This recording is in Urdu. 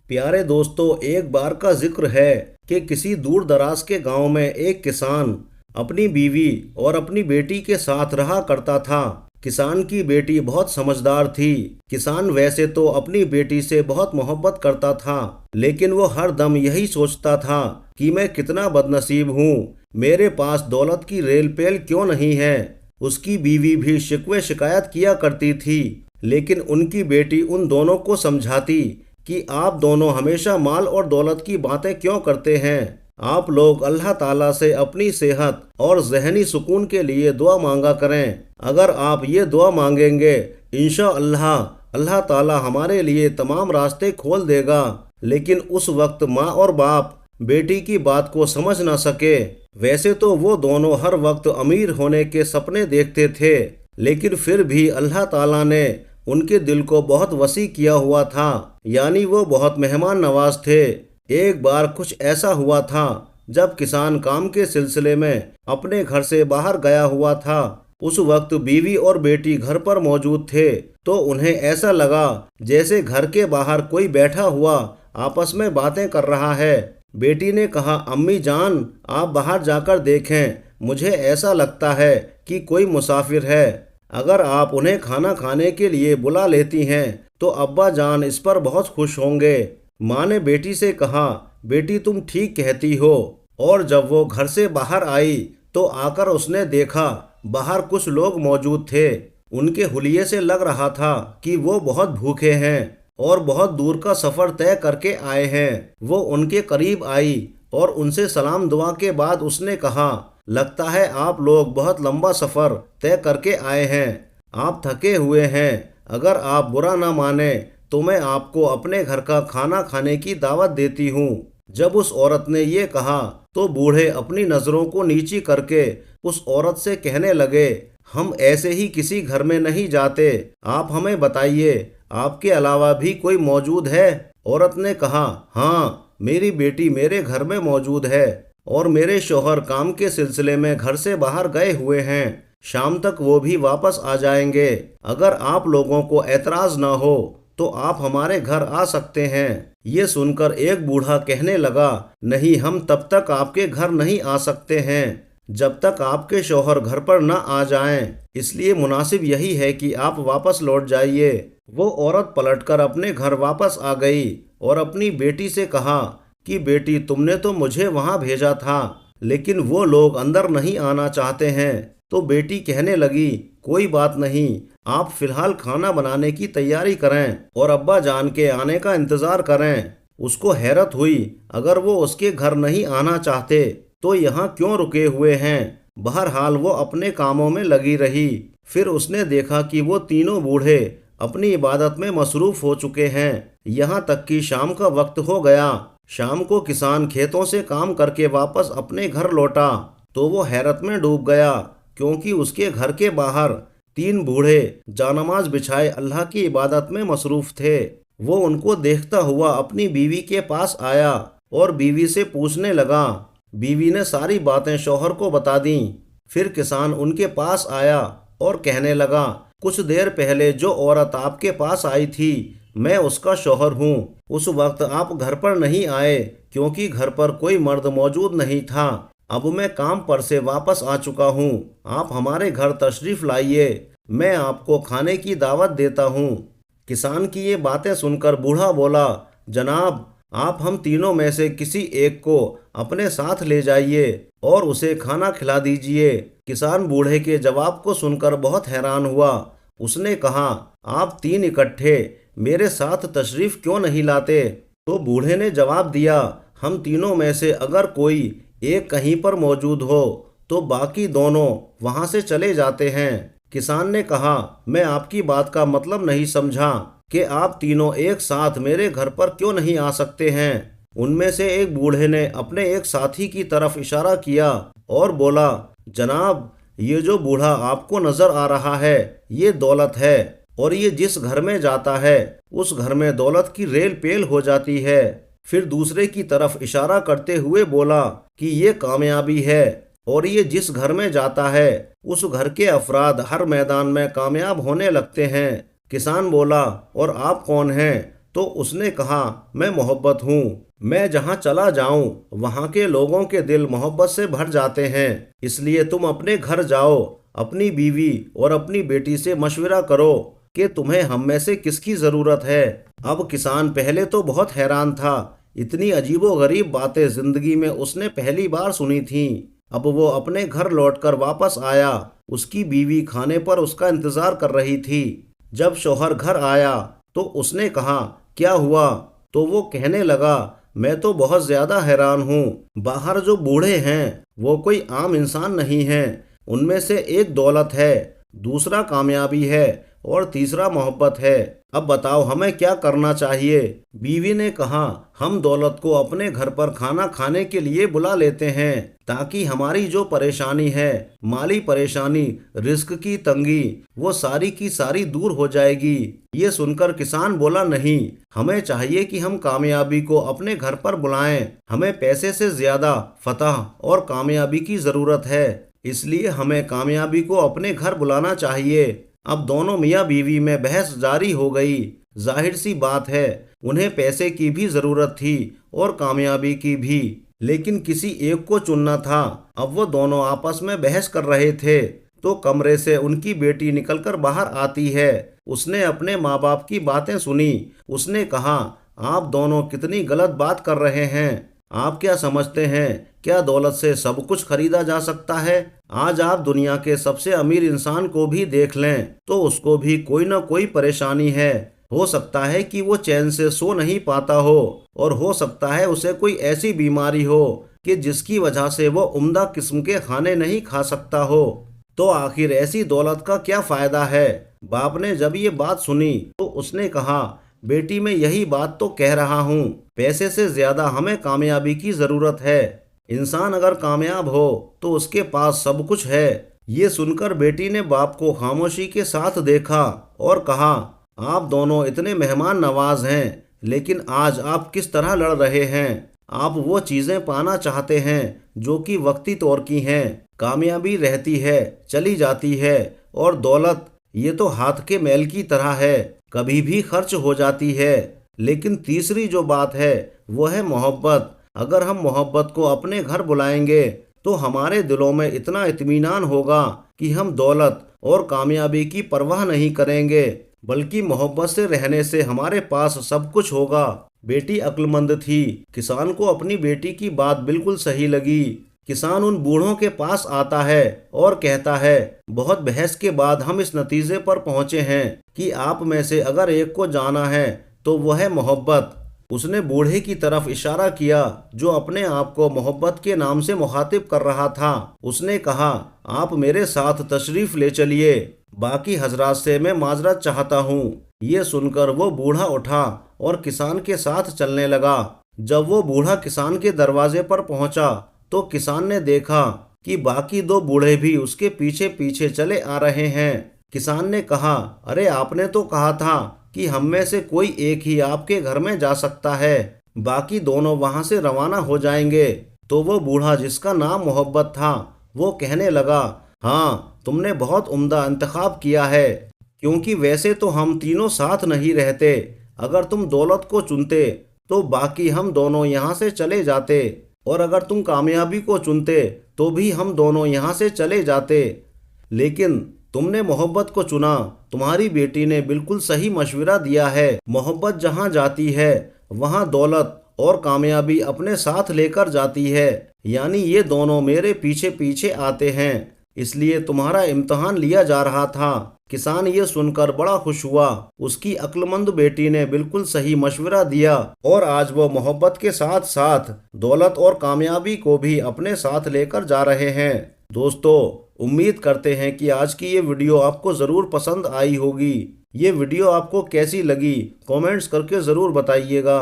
پیارے دوستو، ایک بار کا ذکر ہے کہ کسی دور دراز کے گاؤں میں ایک کسان اپنی بیوی اور اپنی بیٹی کے ساتھ رہا کرتا تھا۔ کسان کی بیٹی بہت سمجھدار تھی۔ کسان ویسے تو اپنی بیٹی سے بہت محبت کرتا تھا، لیکن وہ ہر دم یہی سوچتا تھا کہ میں کتنا بد نصیب ہوں، میرے پاس دولت کی ریل پیل کیوں نہیں ہے۔ اس کی بیوی بھی شکوے شکایت کیا کرتی تھی، لیکن ان کی بیٹی ان دونوں کو سمجھاتی کہ آپ دونوں ہمیشہ مال اور دولت کی باتیں کیوں کرتے ہیں۔ آپ لوگ اللہ تعالیٰ سے اپنی صحت اور ذہنی سکون کے لیے دعا مانگا کریں۔ اگر آپ یہ دعا مانگیں گے، انشاءاللہ اللہ تعالیٰ ہمارے لیے تمام راستے کھول دے گا۔ لیکن اس وقت ماں اور باپ بیٹی کی بات کو سمجھ نہ سکے۔ ویسے تو وہ دونوں ہر وقت امیر ہونے کے سپنے دیکھتے تھے، لیکن پھر بھی اللہ تعالیٰ نے ان کے دل کو بہت وسیع کیا ہوا تھا، یعنی وہ بہت مہمان نواز تھے۔ ایک بار کچھ ایسا ہوا تھا جب کسان کام کے سلسلے میں اپنے گھر سے باہر گیا ہوا تھا۔ اس وقت بیوی اور بیٹی گھر پر موجود تھے، تو انہیں ایسا لگا جیسے گھر کے باہر کوئی بیٹھا ہوا آپس میں باتیں کر رہا ہے۔ بیٹی نے کہا، امی جان آپ باہر جا کر دیکھیں، مجھے ایسا لگتا ہے کہ کوئی مسافر ہے۔ اگر آپ انہیں کھانا کھانے کے لیے بلا لیتی ہیں تو ابا جان اس پر بہت خوش ہوں گے۔ ماں نے بیٹی سے کہا، بیٹی تم ٹھیک کہتی ہو۔ اور جب وہ گھر سے باہر آئی تو آ کر اس نے دیکھا باہر کچھ لوگ موجود تھے۔ ان کے حلیے سے لگ رہا تھا کہ وہ بہت بھوکے ہیں اور بہت دور کا سفر طے کر کے آئے ہیں۔ وہ ان کے قریب آئی اور ان سے سلام دعا کے بعد اس نے کہا، لگتا ہے آپ لوگ بہت لمبا سفر طے کر کے آئے ہیں، آپ تھکے ہوئے ہیں۔ اگر آپ برا نہ مانیں تو میں آپ کو اپنے گھر کا کھانا کھانے کی دعوت دیتی ہوں۔ جب اس عورت نے یہ کہا تو بوڑھے اپنی نظروں کو نیچی کر کے اس عورت سے کہنے لگے، ہم ایسے ہی کسی گھر میں نہیں جاتے، آپ ہمیں بتائیے آپ کے علاوہ بھی کوئی موجود ہے؟ عورت نے کہا، ہاں میری بیٹی میرے گھر میں موجود ہے اور میرے شوہر کام کے سلسلے میں گھر سے باہر گئے ہوئے ہیں، شام تک وہ بھی واپس آ جائیں گے۔ اگر آپ لوگوں کو اعتراض نہ ہو تو آپ ہمارے گھر آ سکتے ہیں۔ یہ سن کر ایک بوڑھا کہنے لگا، نہیں ہم تب تک آپ کے گھر نہیں آ سکتے ہیں جب تک آپ کے شوہر گھر پر نہ آ جائیں، اس لیے مناسب یہی ہے کہ آپ واپس لوٹ جائیے۔ وہ عورت پلٹ کر اپنے گھر واپس آ گئی اور اپنی بیٹی سے کہا کہ بیٹی تم نے تو مجھے وہاں بھیجا تھا، لیکن وہ لوگ اندر نہیں آنا چاہتے ہیں۔ تو بیٹی کہنے لگی، کوئی بات نہیں، آپ فی الحال کھانا بنانے کی تیاری کریں اور ابا جان کے آنے کا انتظار کریں۔ اس کو حیرت ہوئی، اگر وہ اس کے گھر نہیں آنا چاہتے تو یہاں کیوں رکے ہوئے ہیں؟ بہرحال وہ اپنے کاموں میں لگی رہی۔ پھر اس نے دیکھا کہ وہ تینوں بوڑھے اپنی عبادت میں مصروف ہو چکے ہیں، یہاں تک کہ شام کا وقت ہو گیا۔ شام کو کسان کھیتوں سے کام کر کے واپس اپنے گھر لوٹا تو وہ حیرت میں ڈوب گیا، کیونکہ اس کے گھر کے باہر تین بوڑھے جانماز بچھائے اللہ کی عبادت میں مصروف تھے۔ وہ ان کو دیکھتا ہوا اپنی بیوی کے پاس آیا اور بیوی سے پوچھنے لگا۔ بیوی نے ساری باتیں شوہر کو بتا دیں۔ پھر کسان ان کے پاس آیا اور کہنے لگا، کچھ دیر پہلے جو عورت آپ کے پاس آئی تھی میں اس کا شوہر ہوں۔ اس وقت آپ گھر پر نہیں آئے کیونکہ گھر پر کوئی مرد موجود نہیں تھا۔ اب میں کام پر سے واپس آ چکا ہوں، آپ ہمارے گھر تشریف لائیے، میں آپ کو کھانے کی دعوت دیتا ہوں۔ کسان کی یہ باتیں سن کر بوڑھا بولا، جناب آپ ہم تینوں میں سے کسی ایک کو اپنے ساتھ لے جائیے اور اسے کھانا کھلا دیجیے۔ کسان بوڑھے کے جواب کو سن کر بہت حیران ہوا۔ اس نے کہا، آپ تین اکٹھے میرے ساتھ تشریف کیوں نہیں لاتے؟ تو بوڑھے نے جواب دیا، ہم تینوں میں سے اگر کوئی ایک کہیں پر موجود ہو تو باقی دونوں وہاں سے چلے جاتے ہیں۔ کسان نے کہا، میں آپ کی بات کا مطلب نہیں سمجھا کہ آپ تینوں ایک ساتھ میرے گھر پر کیوں نہیں آ سکتے ہیں؟ ان میں سے ایک بوڑھے نے اپنے ایک ساتھی کی طرف اشارہ کیا اور بولا، جناب یہ جو بوڑھا آپ کو نظر آ رہا ہے یہ دولت ہے، اور یہ جس گھر میں جاتا ہے اس گھر میں دولت کی ریل پیل ہو جاتی ہے۔ پھر دوسرے کی طرف اشارہ کرتے ہوئے بولا کہ یہ کامیابی ہے، اور یہ جس گھر میں جاتا ہے اس گھر کے افراد ہر میدان میں کامیاب ہونے لگتے ہیں۔ کسان بولا، اور آپ کون ہیں؟ تو اس نے کہا میں محبت ہوں، میں جہاں چلا جاؤں وہاں کے لوگوں کے دل محبت سے بھر جاتے ہیں، اس لیے تم اپنے گھر جاؤ، اپنی بیوی اور اپنی بیٹی سے مشورہ کرو کہ تمہیں ہم میں سے کس کی ضرورت ہے۔ اب کسان پہلے تو بہت حیران تھا، اتنی عجیب و غریب باتیں زندگی میں اس نے پہلی بار سنی تھیں۔ اب وہ اپنے گھر لوٹ کر واپس آیا، اس کی بیوی کھانے پر اس کا انتظار کر رہی تھی۔ جب شوہر گھر آیا تو اس نے کہا کیا ہوا؟ تو وہ کہنے لگا میں تو بہت زیادہ حیران ہوں، باہر جو بوڑھے ہیں وہ کوئی عام انسان نہیں ہیں، ان میں سے ایک دولت ہے، دوسرا کامیابی ہے اور تیسرا محبت ہے، اب بتاؤ ہمیں کیا کرنا چاہیے؟ بیوی نے کہا ہم دولت کو اپنے گھر پر کھانا کھانے کے لیے بلا لیتے ہیں تاکہ ہماری جو پریشانی ہے، مالی پریشانی، رزق کی تنگی، وہ ساری کی ساری دور ہو جائے گی۔ یہ سن کر کسان بولا نہیں، ہمیں چاہیے کہ ہم کامیابی کو اپنے گھر پر بلائیں، ہمیں پیسے سے زیادہ فتح اور کامیابی کی ضرورت ہے، اس لیے ہمیں کامیابی کو اپنے گھر بلانا چاہیے۔ اب دونوں میاں بیوی میں بحث جاری ہو گئی۔ ظاہر سی بات ہے انہیں پیسے کی بھی ضرورت تھی اور کامیابی کی بھی، لیکن کسی ایک کو چننا تھا۔ اب وہ دونوں آپس میں بحث کر رہے تھے تو کمرے سے ان کی بیٹی نکل کر باہر آتی ہے۔ اس نے اپنے ماں باپ کی باتیں سنی۔ اس نے کہا آپ دونوں کتنی غلط بات کر رہے ہیں، آپ کیا سمجھتے ہیں کیا دولت سے سب کچھ خریدا جا سکتا ہے؟ آج آپ دنیا کے سب سے امیر انسان کو بھی دیکھ لیں تو اس کو بھی کوئی نہ کوئی پریشانی ہے، ہو سکتا ہے کہ وہ چین سے سو نہیں پاتا ہو، اور ہو سکتا ہے اسے کوئی ایسی بیماری ہو کہ جس کی وجہ سے وہ عمدہ قسم کے کھانے نہیں کھا سکتا ہو، تو آخر ایسی دولت کا کیا فائدہ ہے؟ باپ نے جب یہ بات سنی تو اس نے کہا بیٹی میں یہی بات تو کہہ رہا ہوں، پیسے سے زیادہ ہمیں کامیابی کی ضرورت ہے۔ انسان اگر کامیاب ہو تو اس کے پاس سب کچھ ہے۔ یہ سن کر بیٹی نے باپ کو خاموشی کے ساتھ دیکھا اور کہا آپ دونوں اتنے مہمان نواز ہیں، لیکن آج آپ کس طرح لڑ رہے ہیں؟ آپ وہ چیزیں پانا چاہتے ہیں جو کہ وقتی طور کی ہیں، کامیابی رہتی ہے چلی جاتی ہے، اور دولت یہ تو ہاتھ کے میل کی طرح ہے، کبھی بھی خرچ ہو جاتی ہے۔ لیکن تیسری جو بات ہے وہ ہے محبت۔ اگر ہم محبت کو اپنے گھر بلائیں گے تو ہمارے دلوں میں اتنا اطمینان ہوگا کہ ہم دولت اور کامیابی کی پرواہ نہیں کریں گے، بلکہ محبت سے رہنے سے ہمارے پاس سب کچھ ہوگا۔ بیٹی عقل مند تھی، کسان کو اپنی بیٹی کی بات بالکل صحیح لگی۔ کسان ان بوڑھوں کے پاس آتا ہے اور کہتا ہے بہت بحث کے بعد ہم اس نتیجے پر پہنچے ہیں کہ آپ میں سے اگر ایک کو جانا ہے تو وہ ہے محبت۔ اس نے بوڑھے کی طرف اشارہ کیا جو اپنے آپ کو محبت کے نام سے مخاطب کر رہا تھا۔ اس نے کہا آپ میرے ساتھ تشریف لے چلیے، باقی حضرات سے میں معذرت چاہتا ہوں۔ یہ سن کر وہ بوڑھا اٹھا اور کسان کے ساتھ چلنے لگا۔ جب وہ بوڑھا کسان کے دروازے پر پہنچا تو کسان نے دیکھا کہ باقی دو بوڑھے بھی اس کے پیچھے پیچھے چلے آ رہے ہیں۔ کسان نے کہا ارے آپ نے تو کہا تھا کہ ہم میں سے کوئی ایک ہی آپ کے گھر میں جا سکتا ہے، باقی دونوں وہاں سے روانہ ہو جائیں گے۔ تو وہ بوڑھا جس کا نام محبت تھا وہ کہنے لگا ہاں تم نے بہت عمدہ انتخاب کیا ہے، کیونکہ ویسے تو ہم تینوں ساتھ نہیں رہتے، اگر تم دولت کو چنتے تو باقی ہم دونوں یہاں سے چلے جاتے، اور اگر تم کامیابی کو چنتے تو بھی ہم دونوں یہاں سے چلے جاتے، لیکن تم نے محبت کو چنا۔ تمہاری بیٹی نے بالکل صحیح مشورہ دیا ہے، محبت جہاں جاتی ہے وہاں دولت اور کامیابی اپنے ساتھ لے کر جاتی ہے، یعنی یہ دونوں میرے پیچھے پیچھے آتے ہیں، اس لیے تمہارا امتحان لیا جا رہا تھا۔ کسان یہ سن کر بڑا خوش ہوا، اس کی عقل مند بیٹی نے بالکل صحیح مشورہ دیا، اور آج وہ محبت کے ساتھ ساتھ دولت اور کامیابی کو بھی اپنے ساتھ لے کر جا رہے ہیں۔ دوستو امید کرتے ہیں کہ آج کی یہ ویڈیو آپ کو ضرور پسند آئی ہوگی۔ یہ ویڈیو آپ کو کیسی لگی کامنٹس کر کے ضرور بتائیے گا۔